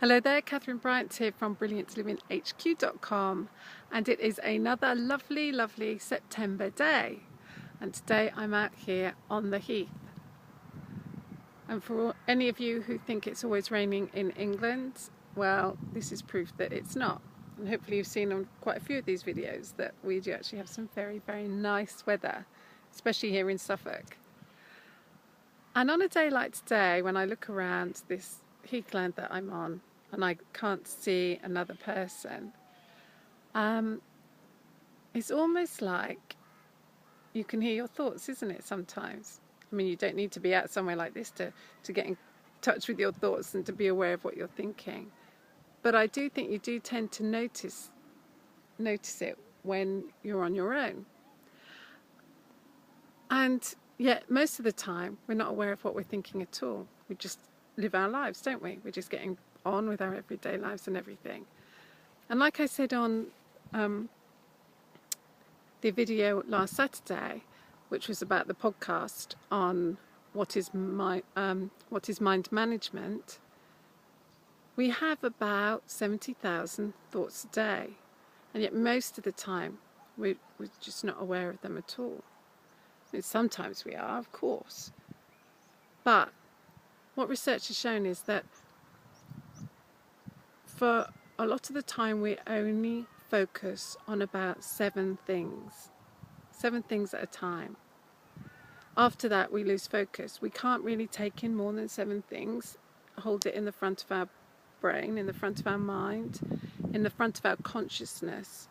Hello there, Catherine Bryant here from brilliantliving.hq.com, and it is another lovely September day, and today I'm out here on the heath. And for any of you who think it's always raining in England, well, this is proof that it's not. And hopefully you've seen on quite a few of these videos that we do actually have some very nice weather, especially here in Suffolk. And on a day like today, when I look around this heathland that I'm on and I can't see another person, it's almost like you can hear your thoughts, isn't it, sometimes? I mean, you don't need to be out somewhere like this to get in touch with your thoughts and to be aware of what you're thinking. But I do think you do tend to notice it when you're on your own. And yet most of the time we're not aware of what we're thinking at all. We just live our lives, don't we? We're just getting on with our everyday lives and everything. And like I said on the video last Saturday, which was about the podcast on what is mind management, we have about 70,000 thoughts a day, and yet most of the time we're just not aware of them at all. I mean, sometimes we are, of course, but what research has shown is that for a lot of the time we only focus on about 7 things at a time. After that we lose focus. We can't really take in more than 7 things, hold it in the front of our brain, in the front of our mind, in the front of our consciousness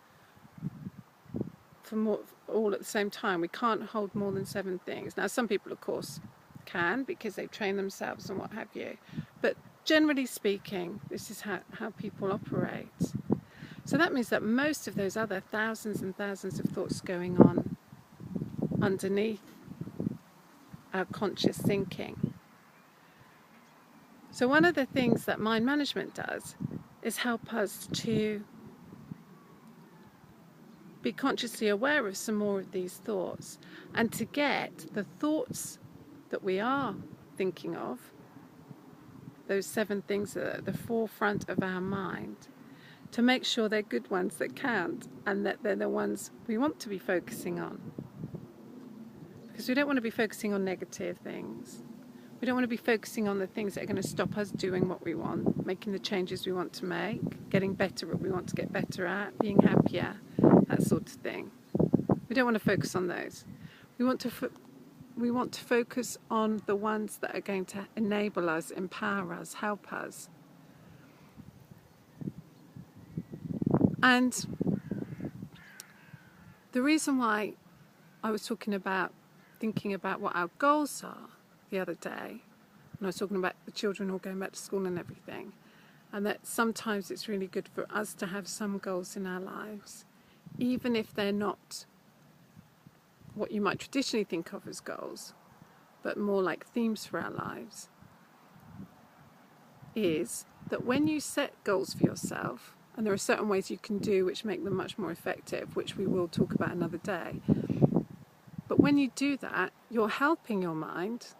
all at the same time. We can't hold more than 7 things. Now some people of course can, because they've trained themselves and what have you, but generally speaking this is how people operate. So that means that most of those other thousands and thousands of thoughts going on underneath our conscious thinking. So one of the things that mind management does is help us to be consciously aware of some more of these thoughts, and to get the thoughts that we are thinking of, those 7 things that are at the forefront of our mind, to make sure they're good ones that count, and that they're the ones we want to be focusing on. Because we don't want to be focusing on negative things. We don't want to be focusing on the things that are going to stop us doing what we want, making the changes we want to make, getting better at what we want to get better at, being happier, that sort of thing. We don't want to focus on those. We want to focus on the ones that are going to enable us, empower us, help us. And the reason why I was thinking about what our goals are the other day, and I was talking about the children all going back to school and everything, and that sometimes it's really good for us to have some goals in our lives, even if they're not what you might traditionally think of as goals, but more like themes for our lives, is that when you set goals for yourself, and there are certain ways you can do which make them much more effective, which we will talk about another day, but when you do that, you're helping your mind,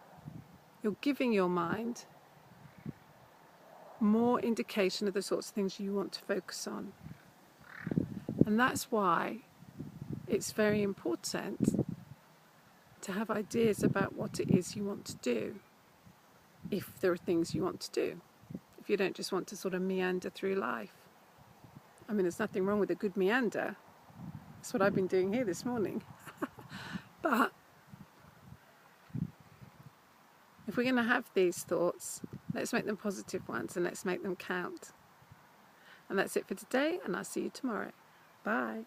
you're giving your mind more indication of the sorts of things you want to focus on. And that's why it's very important to have ideas about what it is you want to do, if there are things you want to do, if you don't just want to sort of meander through life. I mean, there's nothing wrong with a good meander. That's what I've been doing here this morning. But if we're going to have these thoughts, let's make them positive ones, and let's make them count. And that's it for today, and I'll see you tomorrow. Bye.